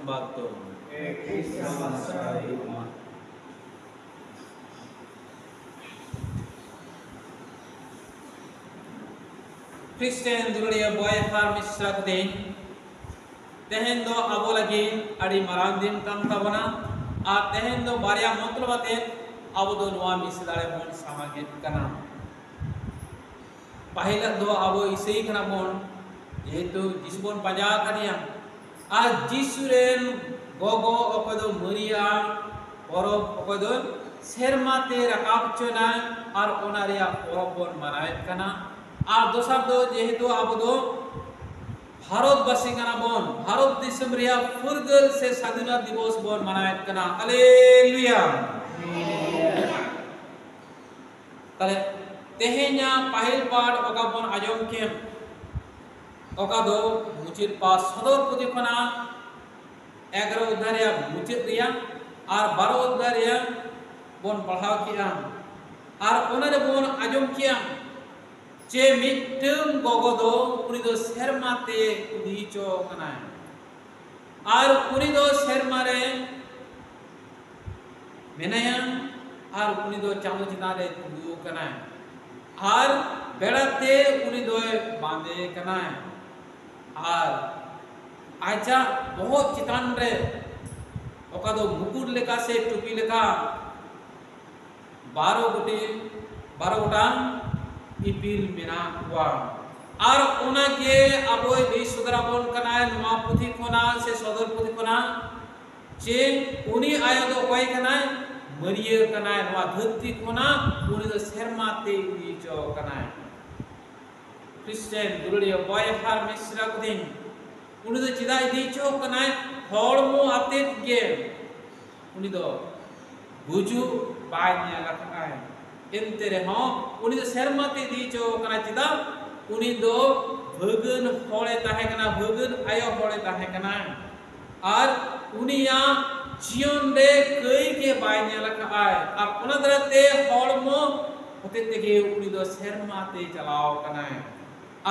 Sambato. Kristen dunia boy har misrak din. Tehen do abo lagi adi marang din kam tabona. A tehen do barya matlabate abo do nuwa misdare bon samagit kana. Pahila do abo isei kana bon jehetu jisbon paja kaniya. A jisuren gogo okodo Maria porob okodo sermate rakab chona ar onaria porob bon manayet kana. আর দোসার দো যেহেতু Abdo ভারতবাসী কানা বন ভারত দিশম রিয়া ফুরগল সে স্বাধীনতা দিবস বন মানায়েত কানা hallelujah তাহলে তেহেña পাহিল পাঠ ওকা বন আজম কেম ওকা দো মুচিত পাস সদর প্রতিপনা 11 অধ্যায় মুচিত রিয়া আর 12 অধ্যায় বন পড়াও কিয়া আর ওনারে বন আজম কিয়া যে মিটম গগদো উনিদো শর্মাতে উদিচো কানায় আর উনিদো শর্মারে মেনায়া আর উনিদো চামচিনারে তুদু কানায় আর বেড়াতে উনিদো বাঁধে কানায় আর আচ্ছা বহু চিতান রে ওকাদো মুকুট লেখা সে টুপি লেখা 12 গোটাং ইপিল মেনা কুয়া আর ওনাকে আবই দেই সুদরাবন কানায় নমা পুথি কোনা সে সদর পুথি কোনা যে উনি আয়দ কয় কানায় মরিয়ে কানায় নমা ধরতি কোনা উনি তো শর্মাতে দিচ কানায় খ্রিস্টান দুলিয়া বয় হার মিশ্রা কুদিন উনি তো চিদাই দিচ কানায় হড়মো আতে গে উনি তো বুঝু বাই নিয়া লাখায় এনতে রেহো উনি তো শর্মাতে দিচো কানা চিদা উনি তো ভগন হড়ে তাহে কানা ভগন আয়ো হড়ে তাহে কানা আর উনিয়া জীবন রে কই কে বাই নিয়া লাখায় আর ওনা দরাতে হড়মো হতে থেকে উনি তো শর্মাতে চালাও কানা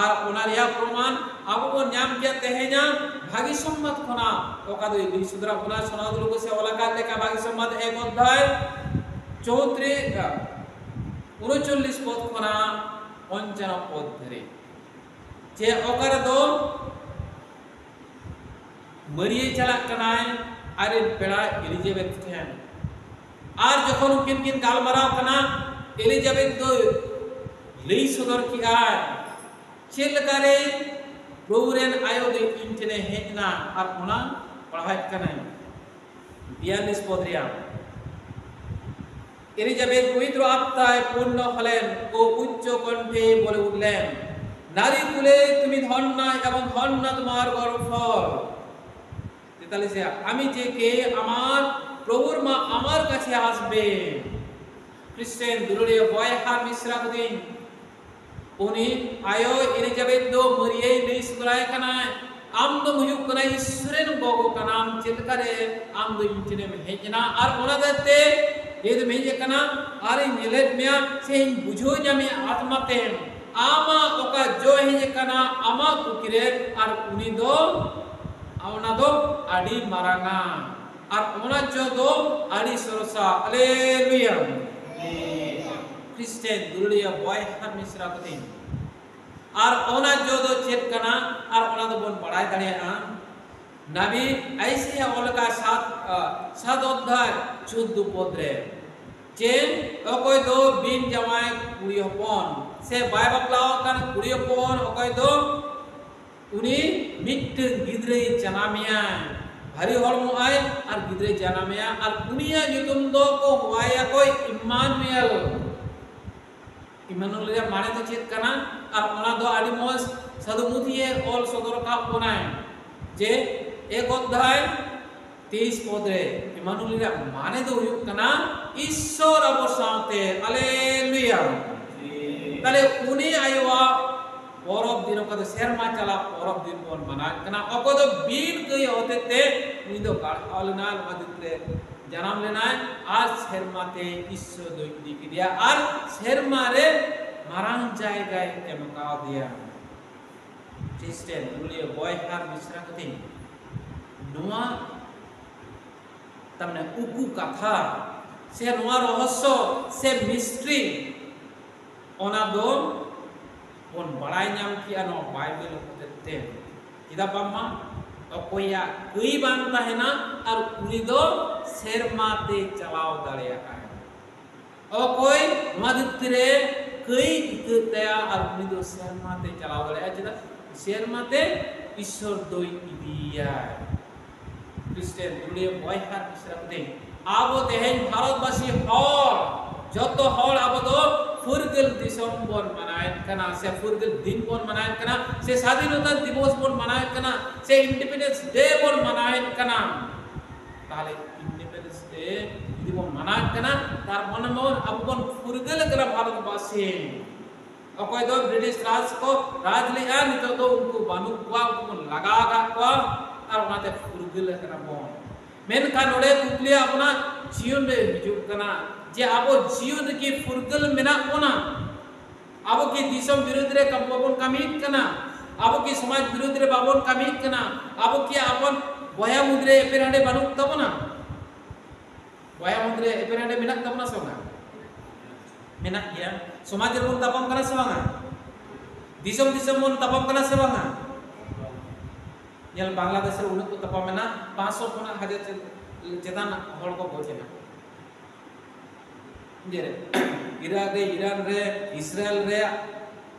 আর ওনার ইয়া প্রমাণ আবু বন নাম কে তেহেña ভাগী সম্মত খনা ওকা দই দুই সুদরা খনা সনাদুল কো সে ওলাকা লেখা ভাগী সম্মত এক অধ্যায় 39 পদ খনা 55 পদ ধরে যে ওকার দো মরিয়ে চালাক কানায় আরে পেড়া এলিজাবেথ ঠেন আর যখন কিন গালমারাও কানা এলিজাবেথ দো লই সদর কি আয় চেলকারে প্রভুরেন আয়োদে ইনটেনে হেজনা আর ওনা পড়াইত কানায় 42 পদ রিয়া এলিজাবেথ পবিত্র আত্মায় পূর্ণ হলেন ও উচ্চ কণ্ঠে বলে উঠলেন নারী কুলে তুমি ধন্যা এবং ধন্য তোমার গর্ভফল 43 আমি যে কে আমার প্রভুর মা আমার কাছে আসবে খ্রিস্টান দুলিয়া বয় হার মিশ্রা কুদিন উনি আয়ো এলিজাবেথ দো মরিয়ে নেই সুদরায় কানায় আম দো মুয়ুক কানায় ঈশ্বরেন গগো কানাম চেলকারে আম দো ইনটেনে হেজনা আর ওনাদেরতে ये तो मेजे कना आरे नेलेट मिया से बुझो जामे आत्माते आमा ओका जो हे कना आमा कुकिरे आर उनी दो आवना दो आडी मारांगा आर ओना जो दो आडी सरसा हालेलुया ख्रिस्टान दुलिया बॉय हर मिश्रा कते आर ओना जो दो चेक कना आर ओना दो बन पढ़ाई दाड़िया नबी ऐसे ओलका 7 অধ্যায় 14 পদ রে যে অকয় দো বিন জামাই কুড়ি হপন সে বাই বাপলাও কান কুড়ি হপন অকয় দো উনি মিট গিদরে জানামিয়া ভারী হড়মো আয় আর গিদরে জানামিয়া আর উনিয়া যুতুম দো কো হওয়ায়া কই ইমানুয়েল ইমানুয়েল মানে তো চেত কানা আর ওনা দো আডি মস সাধু মুথিয়ে অল সদর কা কোনায় যে এক অধ্যায় 23 পদে ইমানুয়েল মানে তো হুয়ুক কানা ঈশ্বর আবো সাথে হালেলুয়া তাহলে উনি আইওয়া পরব দিন কদে শর্মা চালা পরব দিন বন মানা কানা অকদ বিন কই হতেতে উনি তো গাড়ালনা মদিতে জানাম লেনা আর শর্মাতে ঈশ্বর দৈনি কি দিয়া আর শর্মারে মারাং জায়গায় এমকাও দিয়া খ্রিস্টান দুলিয়া বয় হার মিশ্রা কতি নোয়া तमने उकू कथा से नोआ रहस्य से मिस्ट्री ओना दो बन बड़ाई नाम किया नो बाइबल होते चिदा बामा अकोया कई बान ताहेना और उनी दो सेरमाते चलाव दाड़ेया अकोय मधुत्रे कई इकतया और उनी दो सेरमाते चलाव दाड़ेया चिदा सेरमाते ईश्वर दो इदिया क्रिश्चियन दुनिया बॉयहार मिश्रा आबो तेहेन भारतवासी हर जतो हर आबो दो फुरगल दिसम बन मनायन कना से फुरगल दिन बन मनायन कना से स्वाधीनता दिवस बन मनायन कना से इंडिपेंडेंस डे बन मनायन कना ताले इंडिपेंडेंस डे यदि बन मनायन कना तार मन मन अब बन फुरगल कना भारतवासी अकोय दो ब्रिटिश राज को राज लिया नितो दो उनको बानु को उनको लगा का और उनाते फुरगल कना बन मेनखान ओडे कुकलिया अपना जीवन में हिजुक कना जे आबो जीवन की फुरगल मेना कोना आबो की दिसम विरोध रे बाबन कामित कना आबो की समाज विरोध रे बाबन कामित कना आबो की आपन बया मुद्रे एपेराडे बानुक तबना बया मुद्रे एपेराडे मेना तबना सोना मेना किया समाज रे बन तापम कना सेबांगा दिसम दिसम बन तापम कना सेबांगा यल बांग्लादेश रे उन्नत तापम मेना 500 कोना हजार चेतान हल को बोचेना जेरे इराक रे ईरान रे इस्राएल रे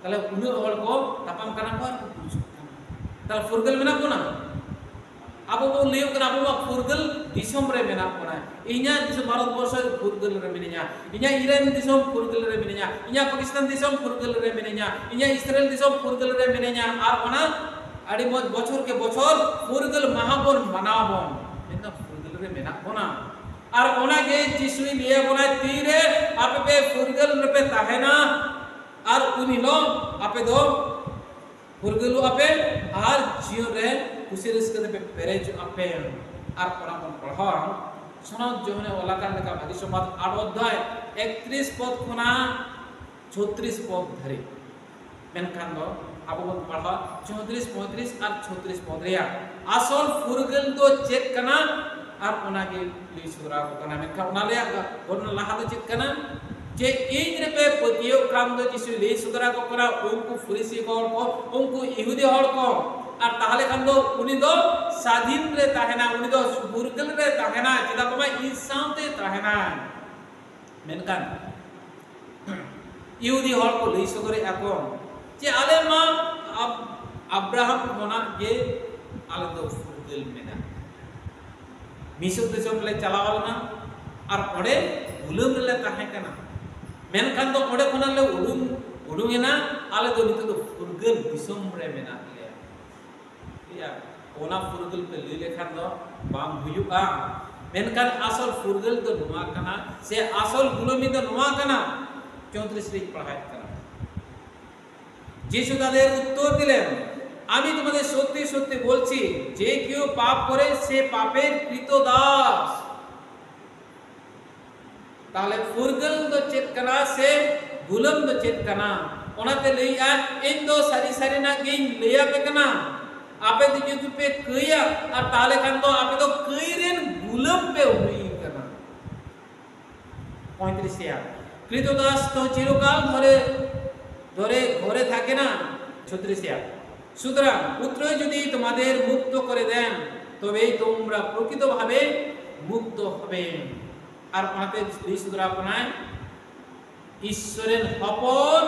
तले उन्हें हल को तापम कना को तले फुरगल मेना कोना आबो बो लेव कना आबो फुरगल दिसम रे मेना कोना इन्या दिसम भारत वर्ष फुरगल रे मिनिया इन्या ईरान दिसम फुरगल रे मिनिया इन्या पाकिस्तान दिसम फुरगल रे मिनिया इन्या इस्राएल दिसम फुरगल रे मिनिया आर ओना आड़ी मत बछर के बछर फुरगल महाबन मनाबन मेना फुरगल रे मेना कोना और ओना के जिसुई लिए बोला तीरे आपे पे फुरगल पे ताहेना और उनी लो आपे दो फुरगलु आपे और जीवन रे खुशी रस्के पे पेरेज आपे और ओना कोन पढ़ा सुनो जोने वाला का लेका भागी समाज 8 अध्याय 31 पद खुना 36 पद धरे मेनखान दो आबो बन पढ़ा 34 35 और 36 पद रे आसल फुरगल दो चेक कना और ओना के ली सुरा को कना में ओना ले ओन लाहा दो चित कना जे इन रे पे पतियो काम दो जिसु ली सुरा को करा उनको फरीसी को उनको यहूदी हल को और ताहले खान दो उनी दो स्वाधीन रे ताहेना उनी दो फुरगल रे ताहेना चिदा बाबा इ साउते ताहेना मेनकान यहूदी हल को ली सुरे आको जे आले मा अब्राहम मोना के आले दो फुरगल मेना मिसर देशम ले चलावलना और ओडे उलुम ले ताहे कना मेनखान दो ओडे कोना ले उडुंगेना आले दो नितो दो फुरगल दिसम रे मेना ले या ओना फुरगल पे ले लेखान दो बाम हुयुगा मेनखान आसल फुरगल दो नुआ कना से आसल गुलामी दो नुआ कना 34 रे पढ़ाई कना যিশু তাদের উত্তর দিলেন আমি তোমাদের সত্যি সত্যি বলছি যে কেউ পাপ করে সে পাপের কৃতদাস তাহলে ফুরগল দো চেতনা সে গুলাম দো চেতনা ওনাতে লইয়া ইন দো সারি সারি না গিন লইয়া পেকনা আপে দি যদি पे कइया আর তাহলে কান দো আপে তো কইরেন গুলাম पे हुई करना 35 या কৃতদাস তো চিরকাল ধরে ধরে ঘরে থাকে না 36 या সুতরাং পুত্র যদি তোমাদের মুক্ত করে দেন তবেই তোমরা প্রকৃতভাবে মুক্ত হবে আর ওনাতে সুতরাং আপনায় ঈশ্বরের হপন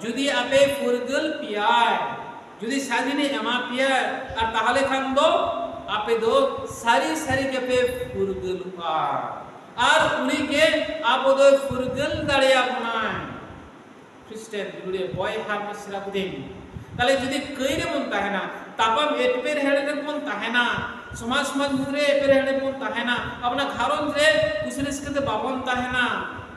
যদি আপে ফুরগল পিয়ায় যদি স্বাধীনে এমা পিয়ায় আর তাহলে খান দো আপে দো সারি সারি के पे ফুরগল পা আর উনি के आप दो ফুরগল দাঁড়িয়ে আপনায় খ্রিস্টান जुड़े बॉय हार मिश्रा कुदिन তাহলে যদি কইরে মন তাহেনা তাপাম এটপের হেডে মন তাহেনা সমাজ সমাজ মুদ্রে এপের হেডে মন তাহেনা আপনা ঘরন রে কুসরিসকে বাবন তাহেনা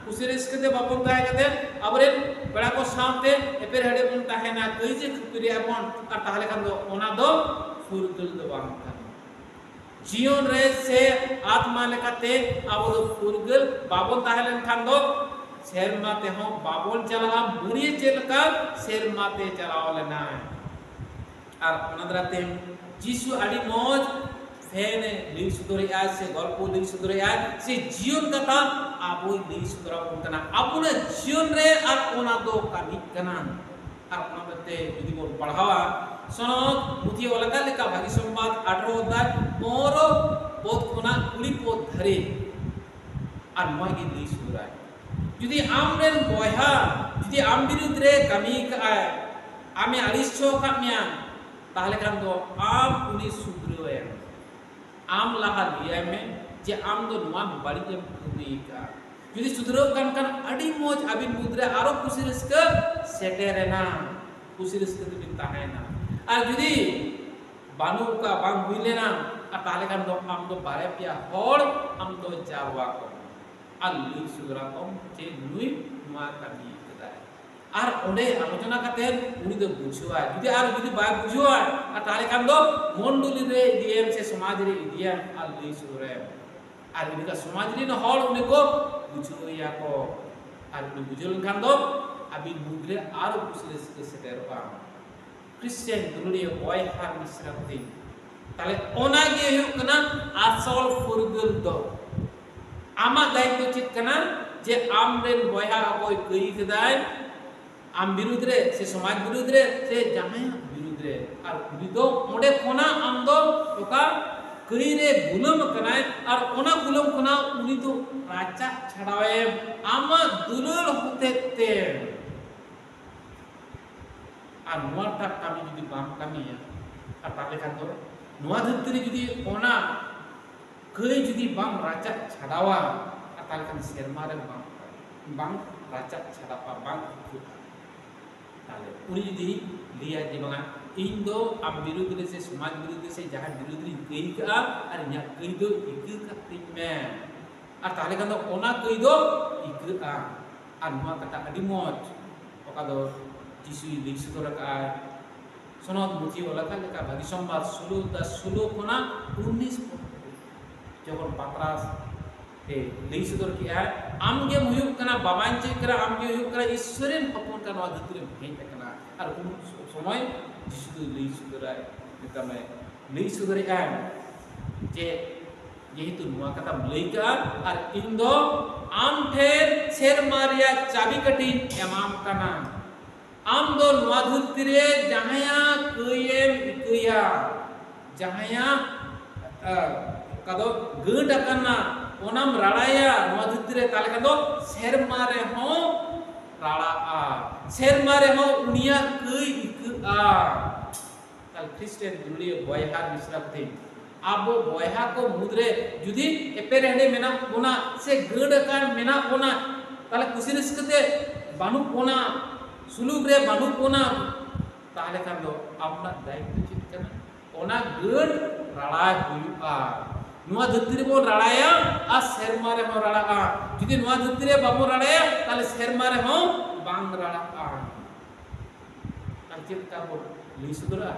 কুসরিসকে বাবন তাহেতে আবরে বড়া কো সাথে এপের হেডে মন তাহেনা কই যে কুরি আপন আর তাহলে কান ওনা দো ফুরগল দো বাং জীবন রে সে আত্মা লেকাতে আবো ফুরগল বাবন তাহেলেন খান দো शेरमाते हो बाबोल चला बुरी चलका शेरमाते चलावले ना और ओनाद्राते जीसु आडी मौज फेने लई सुदरे आय से गल्प लई सुदरे आय से जीवन कथा आबो लई सुदरा बुकना आबुना जीवन रे आर ओना दो कामी कना आर ओना बते यदि बोल पढ़ावा सनद मुथि ओलका लेका भागी संवाद 18 अध्याय 15 पद खुना 20 पद धरे आर मोगे लई सुदराय यदि आमरेन बयहा यदि आम बिरुद्ध रे कामी काय आमे अरिश्चो कामिया ताहले खान दो आम उनी सुदरवे आम लाहा लिया में जे आम दो नुआ बाड़ी के कुनी का यदि सुदरो kan adi moj abin mudre aro खुशी रस्का सेटेरेना खुशी रस्का तो बिन ताहेना আর যদি বানু का बांग हुइलेना আর তাহলে kan do am do bare pia hor am do jarwa ko আর লই সুদরা কম যে নুই নুয়া কামি কেদায় আর ওনে আলোচনা কাতেন উনি তো বুঝুয়া যদি আর যদি বাই বুঝুয়া আর তাহলে kan do মন্ডলি রে দিয়েম সে সমাজ রে দিয়াম আর লই সুদরে আর ইনকা সমাজ রে হল উনি को বুঝুয়া को আর উনি বুঝুল kan do abin mudre আর খুশি রে সেটেরবা ক্রিশ্চিয়ান দুনিয়া বয় হার মিশ্রাতি তাহলে ওনাগে হুক না আসল ফুরগুল দো आमा दायित्व चित कना जे आमरेन बयहा अबय कई कदाय आम विरुद्ध रे से समाज विरुद्ध रे से जहां विरुद्ध रे और उनी दो ओडे कोना आम दो ओका कई रे गुलाम कनाय और ओना गुलाम कोना उनी तो राजा छड़ावे आमा दुलुल होते ते আর নোয়াটা কামি যদি বাম কামিয়া আর তাহলে খান তো নোয়া ধরতে যদি ওনা कई जुदी बाम राजा छाड़ावा ताल kan serma re bang raja छाड़ापा bang ताले उनी जुदी लिया जे बंगा इन दो am विरुद्ध से समाज विरुद्ध से जहां विरुद्ध कई का और nya कई दो इक का टिक में और ताले kan do ओना कई दो इक आ और नुआ कथा अडी मोज ओका दो जिसु लिख सुतरा का सनद मुथि ओलाका लेका भागी संवाद 16 कोना 19 जब पात्रास लई सुदर किया आमगे हुयुक कना बाबांचे करा आमगे हुयुक करा ईश्वरेन हपन का नवा धरती हेज कना और उन समय जिसु लई सुदराय नितमे लई सुदर आय जे जेहेतु नुआ कथा लई का और इन दो आम ठेर शेर मारिया चाबी कटी एमाम कना आम दो नुआ धरती रे जहाया कयेम इकया जहाया कदो गड कना ओनाम राड़ाया नवा धरती ताले कदो सेरमा रे हो राड़ा आ सेरमा रे हो उनिया कई इक आ ताल क्रिश्चियन दुनिया बयहा मिश्राते आबो बयहा को मुद्रे जुदी एपेरेडे मेना कोना से गड कान मेना कोना ताले खुशी रस्कते बानु कोना सुलुग रे बानु कोना ताले कदो अपना दायित्व चित कना ओना गड राड़ा हुयुआ नुआ धरती रे बोन राड़ाया आ सेरमा रे हो राड़ा जुदी नुआ धरती रे बाबो राड़ाया ताले सेरमा रे हो बांग राड़ा আর চেক কাবো লই সুদরা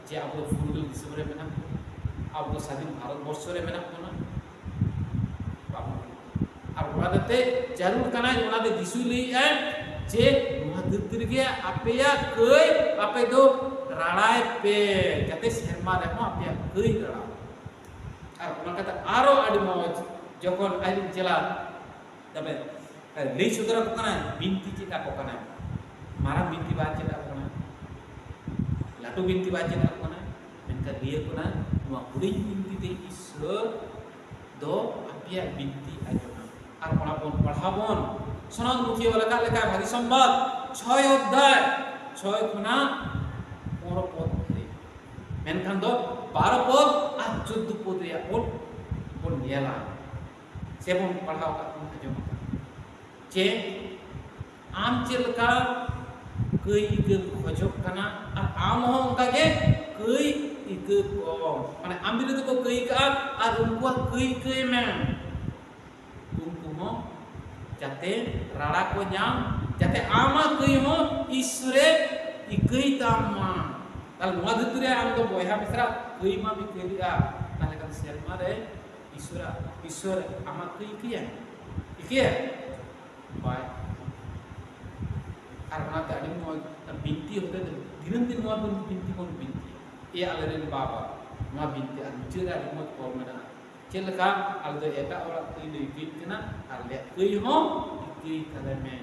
যে আবো ফুরগুল দিসরে মেনা আবো স্বাধীন ভারত বর্ষরে মেনা কোনা বাবু আর ওনাতে জারুর কানা ওনাতে দিসু লই এ যে নুয়া ধরতি রে আपेया কই আপে দো রাড়ায় পে যাতে সেरमा রে हो আपेया কই রাড়া আর ওনা কথা আরো আডি মজ যখন আইলিন জেলা তবে লই সুদরা কোনা বিনতি চিকা কোনা মারা বিনতি বাদ চিকা কোনা লাটু বিনতি বাদ চিকা কোনা মেনকা দিয়ে কোনা নুয়া হুড়িং বিনতি তে ঈশ্বর দো আপিয়া বিনতি আজনা আর ওনা বন পড়াবন সনদ মুখী ওলাকা লেখা ভাগী সংবাদ 6 অধ্যায় 6 খুনা 15 পদ मेनखान दो 12 पद और 14 पद रे बोन नेला से बोन पढ़ाव का अंजम जे आम चलका कई इक खोजक कना और आम हो उनका के कई इक को माने आम बिरु को कई का और उनको कई कई में उनको हो जाते राड़ा को जाम जाते आमा कई हो ईश्वरे इकई तामा ताल नुआ धरती रे आम तो बयहा मिश्रा कई मा भी केलिया ताले kan सेरमा रे ईश्वर आमा कई किया इकिया बाय আর ওনাতে আদি বিনতি হতে দিন দিন নুয়া বিনতি কোন বিনতি এ আলেরেন বাবা ᱱᱚᱣᱟ ᱵᱤᱱᱛᱤ ᱟᱨ ᱢᱩᱪᱟᱹᱫ ᱨᱮ ᱟᱹᱰᱤ ᱢᱚᱡᱽ ᱚᱞ ᱢᱮᱱᱟᱜᱼᱟ ᱪᱮᱫ ᱞᱮᱠᱟ ᱟᱞᱮ ᱫᱚ ᱮᱴᱟᱜ ᱚᱲᱟᱜ ᱠᱟᱹᱭ ᱞᱮ ᱤᱫᱤᱭᱮᱫ ᱠᱟᱱᱟ ᱟᱨ ᱟᱞᱮᱭᱟᱜ ᱠᱟᱹᱭ ᱦᱚᱸ ᱤᱠᱟᱹᱭ ᱛᱟᱞᱮ ᱢᱮ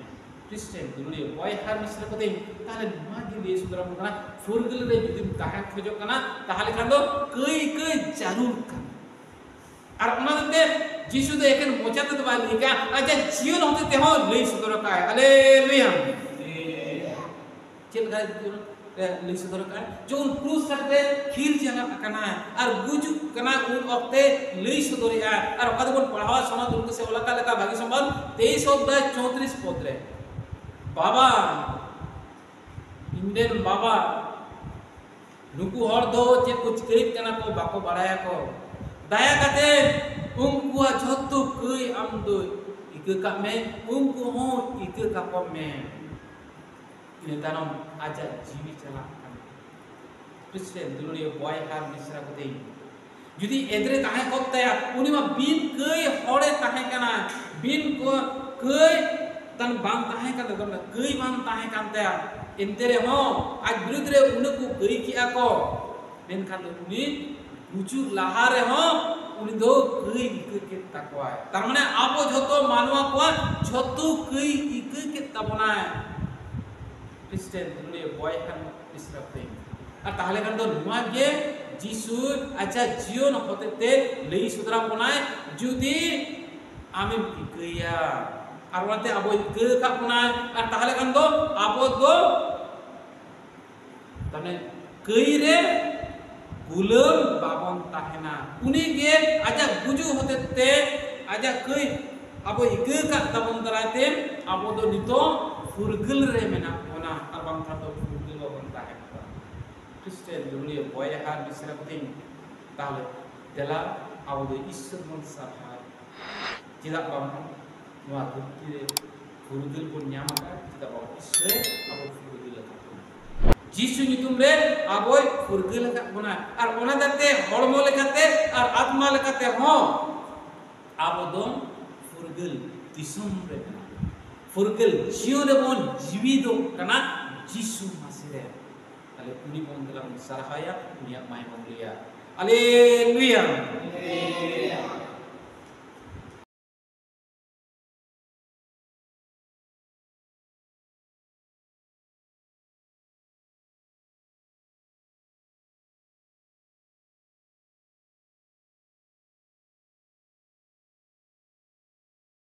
ᱠᱷᱨᱤᱥᱴᱟᱱ ᱫᱩᱞᱟᱹᱲᱤᱭᱟᱹ ᱵᱚᱭᱦᱟ ᱢᱤᱥᱨᱟ ᱠᱚ ᱛᱤᱧ ᱛᱟᱦᱞᱮ ᱱᱚᱣᱟ ᱜᱮ ᱞᱟᱹᱭ ᱥᱚᱫᱚᱨᱟᱵᱚᱱ ᱠᱟᱱᱟ ᱯᱷᱩᱨᱜᱟᱹᱞ ᱨᱮ ᱡᱩᱫᱤᱢ ᱛᱟᱦᱮᱸ ᱠᱷᱚᱡᱚᱜ ᱠᱟᱱᱟ ᱛᱟᱦᱞᱮ ᱠᱷᱟᱱ ᱫᱚ ᱠᱟᱹᱭ ᱡᱟᱹᱨᱩᱲ ᱠᱟᱱᱟ ᱟᱨ ᱚᱱᱟ ᱛᱮ ᱡᱤᱥᱩ ᱫᱚ ᱮᱠᱮᱱ ᱢᱚᱪᱟ ᱛᱮᱫᱚ ᱵᱟᱭ ᱞᱟᱹᱭ ᱠᱟᱜᱼᱟ ᱟᱡᱟᱜ ᱡᱤᱭᱚᱱ ᱦᱚᱛᱮ ᱛᱮᱦᱚᱸ ᱞᱟᱹᱭ ᱥᱚᱫᱚᱨ ᱠᱟᱜᱼᱟᱭ ᱦᱟᱞᱮᱞᱩᱭᱟ ᱪᱮᱫ ᱞᱮᱠᱟ ᱞᱟᱹᱭ ᱥᱚᱫᱚᱨ ᱠᱟᱜᱼᱟᱭ ᱡᱚᱠᱷᱚᱱ ᱠᱨᱩᱥ ᱨᱮ ᱠᱷᱤᱨ ᱡᱟᱸᱜᱟ ᱟᱠᱟᱱᱟᱭ ᱟᱨ ᱜᱩᱡᱩᱜ ᱠᱟᱱᱟ ᱩᱱ ᱚᱠᱛᱮ ᱞᱟᱹᱭ ᱥᱚᱫᱚᱨᱮᱜᱼᱟ ᱟᱨ ᱚᱠᱟ ᱫᱚᱵᱚᱱ ᱯᱟᱲᱦᱟᱣᱟ ᱥᱚᱱᱟ ᱫᱩᱞᱠᱟᱹ ᱥᱮ ᱚᱞᱟᱠᱟ ᱞᱮᱠᱟ ᱵᱷᱟᱜᱤ ᱥᱚᱢᱵᱟᱫ 23 অধ্যায় 34 পদ রে বাবা ইন্ডেন বাবা নুকু হর দো চেদ কো চিকাইত কানা কো বাকো বাড়ায়া কো দায়া কাতে उनकुआ झोतु कई आम दो इके का में उनको हो इके का को में ini tanam aja jiwi chala Kristen dulunya boy har misra ko dei judi edre tahe kok taya uni ma bin kei hore tahe kana bin ko kei tan bang tahe kan dom kei bang tahe kan taya entere ho aj birudre unuku kei ki ako menkan uni ujur lahare ho उनी दो कई इके के तकवाय तार माने आपो झतो मानवा को झतो कई इके के तबनाय क्रिश्चियन दुनिया बॉय खान इसराते আর তাহলে কান তো নুয়া গে যিশু আচ্ছা জীবন হতেতে লই সুদরা বনায় যদি আমি ইকেয়া আর ওতে আবো ইকে কা বনায় আর তাহলে কান তো আবো দো তানে কই রে गुलम बाबन ताहेना उनी गे आजा गुजु होतेते आजा कई आबो इके का तबन दराते आबो दो नितो फुरगल रे मेना ओना आर बांग था तो फुरगल बाबन ताहेना क्रिश्चियन दुनिया बॉय हार बिसरा कतिं ताले देला आबो दो ईश्वर मन साहा चिदा बांग नोआ दुक्ति रे फुरगल को न्यामा चिदा बांग ईश्वर आबो फुरगल जिसु नितुम रे आबोय फुरगल का बना और ओना दते हड़मो लेकाते और आत्मा लेकाते हो आबो दो फुरगल दिसुम रे फुरगल जियो रे बोन जीवितो कना जिसु मासिरे अले उनी बोन दला सराहाया उनी माय बोलिया हालेलुया